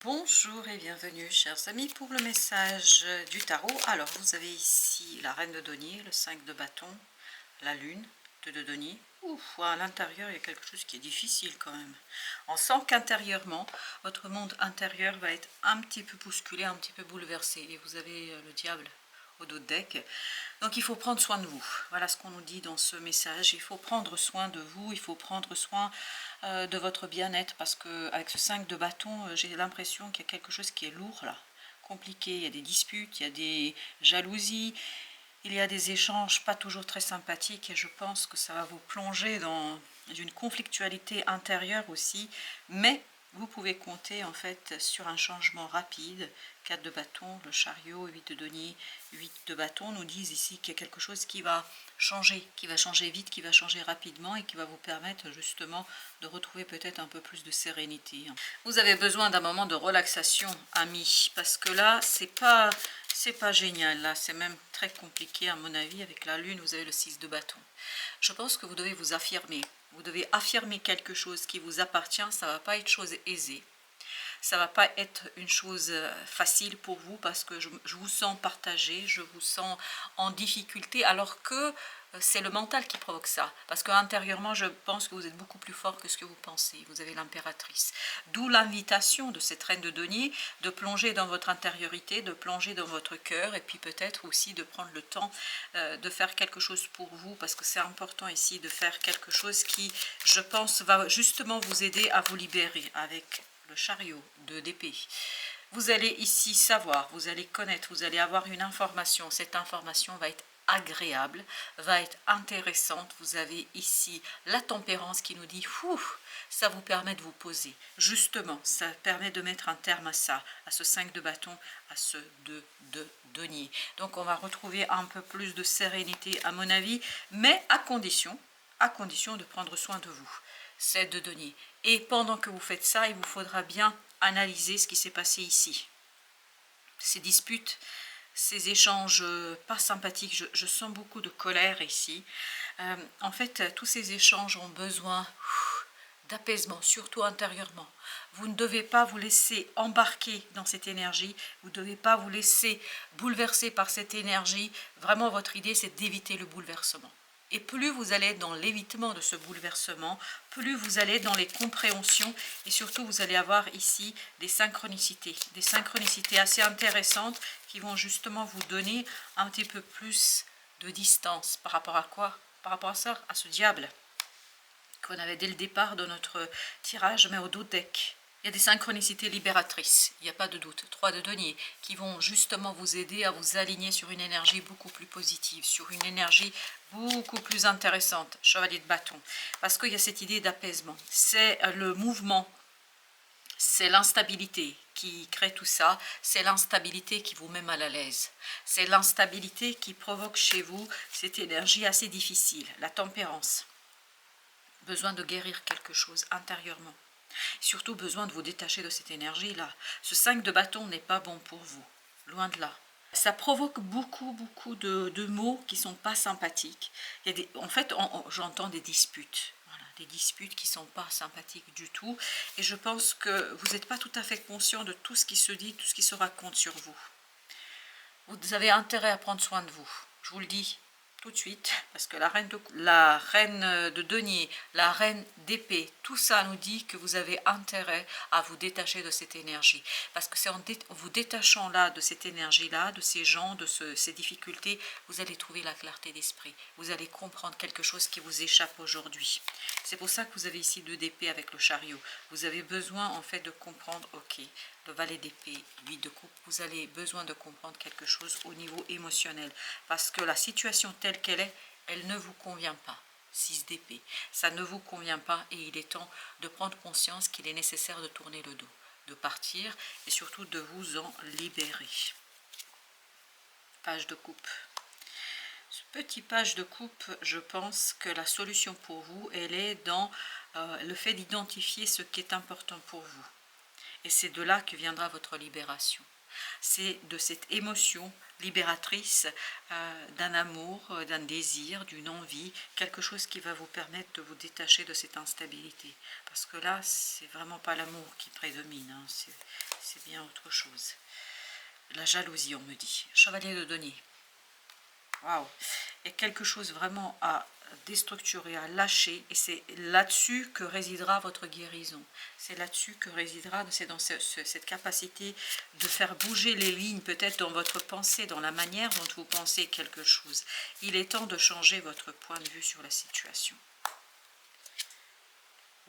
Bonjour et bienvenue chers amis pour le message du tarot. Alors vous avez ici la reine de denier, le 5 de bâton, la lune de denier. Ouf, à l'intérieur il y a quelque chose qui est difficile quand même. On sent qu'intérieurement, votre monde intérieur va être un petit peu bousculé, un petit peu bouleversé. Et vous avez le diable au dos de deck. Donc il faut prendre soin de vous. Voilà ce qu'on nous dit dans ce message. Il faut prendre soin de vous, il faut prendre soin de votre bien-être, parce que avec ce 5 de bâton, j'ai l'impression qu'il y a quelque chose qui est lourd là, compliqué. Il y a des disputes, il y a des jalousies, il y a des échanges pas toujours très sympathiques, et je pense que ça va vous plonger dans une conflictualité intérieure aussi, mais vous pouvez compter en fait sur un changement rapide. 4 de bâton, le chariot, 8 de denier, 8 de bâton nous disent ici qu'il y a quelque chose qui va changer vite, qui va changer rapidement et qui va vous permettre justement de retrouver peut-être un peu plus de sérénité. Vous avez besoin d'un moment de relaxation, amis, parce que là, c'est pas génial, là, c'est même très compliqué à mon avis. Avec la lune, vous avez le 6 de bâton. Je pense que vous devez vous affirmer. Vous devez affirmer quelque chose qui vous appartient. Ça ne va pas être chose aisée. Ça ne va pas être une chose facile pour vous, parce que je vous sens partagé, je vous sens en difficulté, alors que c'est le mental qui provoque ça. Parce qu'intérieurement, je pense que vous êtes beaucoup plus fort que ce que vous pensez. Vous avez l'impératrice. D'où l'invitation de cette reine de denier de plonger dans votre intériorité, de plonger dans votre cœur, et puis peut-être aussi de prendre le temps de faire quelque chose pour vous, parce que c'est important ici de faire quelque chose qui, je pense, va justement vous aider à vous libérer avec le chariot d'épée. Vous allez ici savoir, vous allez connaître, vous allez avoir une information. Cette information va être agréable, va être intéressante. Vous avez ici la tempérance qui nous dit, ça vous permet de vous poser. Justement, ça permet de mettre un terme à ça, à ce 5 de bâton, à ce 2 de denier. Donc on va retrouver un peu plus de sérénité à mon avis, mais à condition de prendre soin de vous. 7 de denier. Et pendant que vous faites ça, il vous faudra bien analyser ce qui s'est passé ici. Ces disputes, ces échanges pas sympathiques, je sens beaucoup de colère ici. En fait, tous ces échanges ont besoin d'apaisement, surtout intérieurement. Vous ne devez pas vous laisser embarquer dans cette énergie, vous ne devez pas vous laisser bouleverser par cette énergie. Vraiment, votre idée, c'est d'éviter le bouleversement. Et plus vous allez dans l'évitement de ce bouleversement, plus vous allez dans les compréhensions, et surtout vous allez avoir ici des synchronicités assez intéressantes qui vont justement vous donner un petit peu plus de distance. Par rapport à quoi? Par rapport à ça, à ce diable qu'on avait dès le départ de notre tirage, mais au dos deck. Il y a des synchronicités libératrices, il n'y a pas de doute. 3 de denier qui vont justement vous aider à vous aligner sur une énergie beaucoup plus positive, sur une énergie beaucoup plus intéressante. Chevalier de bâton, parce qu'il y a cette idée d'apaisement. C'est le mouvement, c'est l'instabilité qui crée tout ça, c'est l'instabilité qui vous met mal à l'aise. C'est l'instabilité qui provoque chez vous cette énergie assez difficile, la tempérance. Besoin de guérir quelque chose intérieurement. Surtout besoin de vous détacher de cette énergie-là. Ce 5 de bâton n'est pas bon pour vous, loin de là. Ça provoque beaucoup de mots qui ne sont pas sympathiques. Il y a en fait, j'entends des disputes. Voilà, des disputes qui ne sont pas sympathiques du tout. Et je pense que vous n'êtes pas tout à fait conscient de tout ce qui se dit, tout ce qui se raconte sur vous. Vous avez intérêt à prendre soin de vous. Je vous le dis tout de suite, parce que la reine de denier, la reine d'épée, tout ça nous dit que vous avez intérêt à vous détacher de cette énergie. Parce que c'est en vous détachant là de cette énergie-là, de ces gens, de ces difficultés, vous allez trouver la clarté d'esprit. Vous allez comprendre quelque chose qui vous échappe aujourd'hui. C'est pour ça que vous avez ici 2 d'épée avec le chariot. Vous avez besoin en fait de comprendre, ok, le valet d'épée, 8 de coupe, vous avez besoin de comprendre quelque chose au niveau émotionnel. Parce que la situation telle qu'elle est, elle ne vous convient pas. 6 d'épée, ça ne vous convient pas, et il est temps de prendre conscience qu'il est nécessaire de tourner le dos, de partir et surtout de vous en libérer. Page de coupe. Ce petit page de coupe, je pense que la solution pour vous, elle est dans le fait d'identifier ce qui est important pour vous. Et c'est de là que viendra votre libération. C'est de cette émotion libératrice d'un amour, d'un désir, d'une envie, quelque chose qui va vous permettre de vous détacher de cette instabilité. Parce que là, c'est vraiment pas l'amour qui prédomine, hein, c'est bien autre chose. La jalousie, on me dit. Chevalier de denier. Waouh! Il y a quelque chose vraiment à déstructurer, à lâcher, et c'est là-dessus que résidera votre guérison. C'est là-dessus que résidera, c'est dans cette capacité de faire bouger les lignes, peut-être dans votre pensée, dans la manière dont vous pensez quelque chose. Il est temps de changer votre point de vue sur la situation.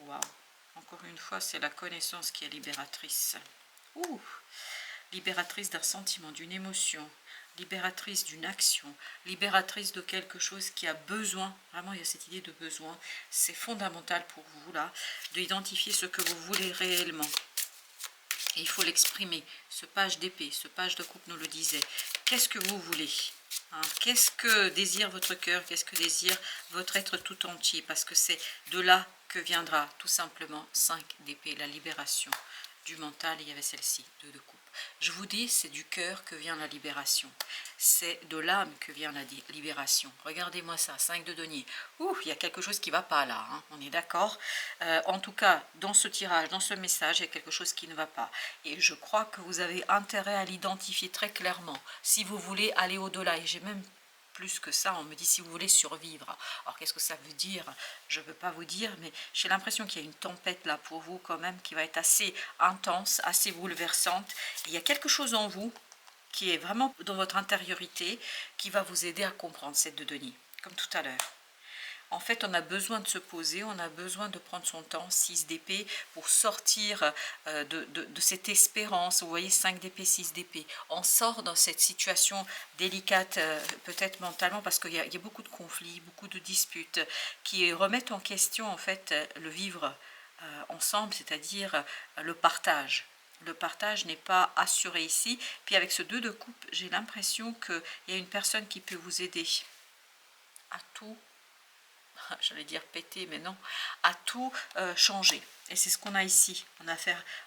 Waouh! Encore une fois, c'est la connaissance qui est libératrice. Ouh! Libératrice d'un sentiment, d'une émotion, libératrice d'une action, libératrice de quelque chose qui a besoin, vraiment il y a cette idée de besoin, c'est fondamental pour vous là, d'identifier ce que vous voulez réellement. Et il faut l'exprimer, ce page d'épée, ce page de coupe nous le disait. Qu'est-ce que vous voulez, hein? Qu'est-ce que désire votre cœur? Qu'est-ce que désire votre être tout entier? Parce que c'est de là que viendra tout simplement 5 d'épée, la libération. Du mental, il y avait celle-ci, 2 de coupe. Je vous dis, c'est du cœur que vient la libération. C'est de l'âme que vient la libération. Regardez-moi ça, 5 de denier. Ouh, il y a quelque chose qui ne va pas là, hein, on est d'accord. En tout cas, dans ce tirage, dans ce message, il y a quelque chose qui ne va pas. Et je crois que vous avez intérêt à l'identifier très clairement. Si vous voulez aller au-delà, et j'ai même plus que ça, on me dit si vous voulez survivre. Alors qu'est-ce que ça veut dire? Je ne peux pas vous dire, mais j'ai l'impression qu'il y a une tempête là pour vous quand même qui va être assez intense, assez bouleversante. Et il y a quelque chose en vous qui est vraiment dans votre intériorité qui va vous aider à comprendre cette de denier, comme tout à l'heure. En fait, on a besoin de se poser, on a besoin de prendre son temps, 6 d'épée, pour sortir de cette espérance. Vous voyez, 5 d'épée, 6 d'épée. On sort dans cette situation délicate, peut-être mentalement, parce qu'il y a beaucoup de conflits, beaucoup de disputes, qui remettent en question, en fait, le vivre ensemble, c'est-à-dire le partage. Le partage n'est pas assuré ici. Puis avec ce 2 de coupe, j'ai l'impression qu'il y a une personne qui peut vous aider à tout, j'allais dire péter, mais non, à tout changer. Et c'est ce qu'on a ici. On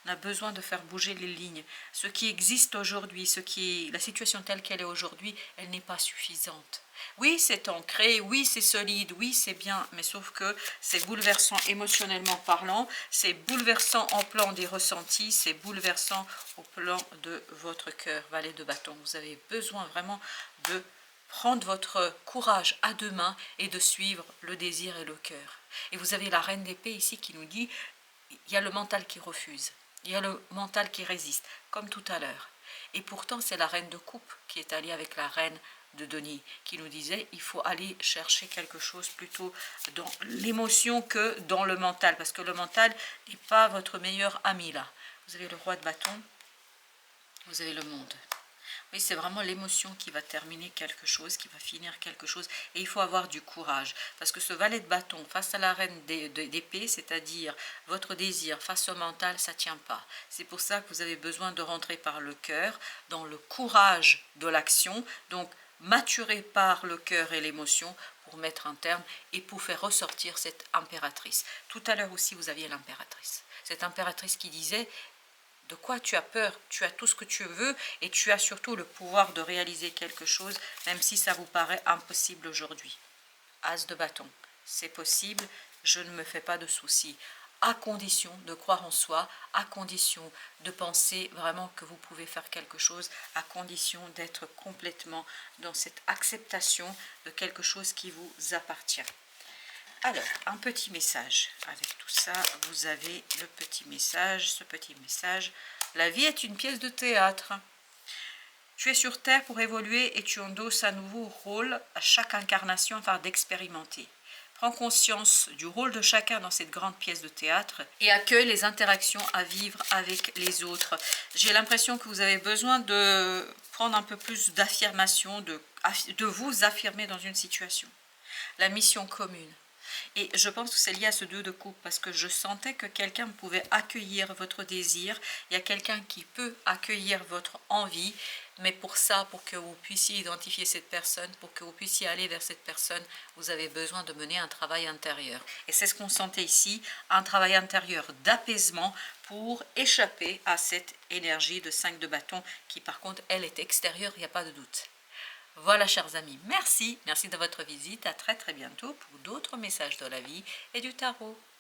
a besoin de faire bouger les lignes. Ce qui existe aujourd'hui, la situation telle qu'elle est aujourd'hui, elle n'est pas suffisante. Oui, c'est ancré, oui, c'est solide, oui, c'est bien, mais sauf que c'est bouleversant émotionnellement parlant, c'est bouleversant en plan des ressentis, c'est bouleversant au plan de votre cœur. Valet de bâton, vous avez besoin vraiment de prendre votre courage à deux mains et de suivre le désir et le cœur. Et vous avez la reine d'épée ici qui nous dit, il y a le mental qui refuse, il y a le mental qui résiste, comme tout à l'heure. Et pourtant, c'est la reine de coupe qui est alliée avec la reine de denier, qui nous disait, il faut aller chercher quelque chose plutôt dans l'émotion que dans le mental, parce que le mental n'est pas votre meilleur ami là. Vous avez le roi de bâton, vous avez le monde. Oui, c'est vraiment l'émotion qui va terminer quelque chose, qui va finir quelque chose. Et il faut avoir du courage. Parce que ce valet de bâton face à la reine d'épée, c'est-à-dire votre désir face au mental, ça ne tient pas. C'est pour ça que vous avez besoin de rentrer par le cœur, dans le courage de l'action. Donc, maturé par le cœur et l'émotion pour mettre un terme et pour faire ressortir cette impératrice. Tout à l'heure aussi, vous aviez l'impératrice. Cette impératrice qui disait... De quoi tu as peur? Tu as tout ce que tu veux et tu as surtout le pouvoir de réaliser quelque chose, même si ça vous paraît impossible aujourd'hui. As de bâton, c'est possible, je ne me fais pas de soucis, à condition de croire en soi, à condition de penser vraiment que vous pouvez faire quelque chose, à condition d'être complètement dans cette acceptation de quelque chose qui vous appartient. Alors, un petit message. Avec tout ça, vous avez le petit message, ce petit message. La vie est une pièce de théâtre. Tu es sur Terre pour évoluer et tu endosses un nouveau rôle à chaque incarnation afin d'expérimenter. Prends conscience du rôle de chacun dans cette grande pièce de théâtre et accueille les interactions à vivre avec les autres. J'ai l'impression que vous avez besoin de prendre un peu plus d'affirmation, de vous affirmer dans une situation. La mission commune. Et je pense que c'est lié à ce 2 de coupe parce que je sentais que quelqu'un pouvait accueillir votre désir. Il y a quelqu'un qui peut accueillir votre envie. Mais pour ça, pour que vous puissiez identifier cette personne, pour que vous puissiez aller vers cette personne, vous avez besoin de mener un travail intérieur. Et c'est ce qu'on sentait ici, un travail intérieur d'apaisement pour échapper à cette énergie de 5 de bâton qui par contre, elle est extérieure, il n'y a pas de doute. Voilà chers amis, merci de votre visite, à très bientôt pour d'autres messages de la vie et du tarot.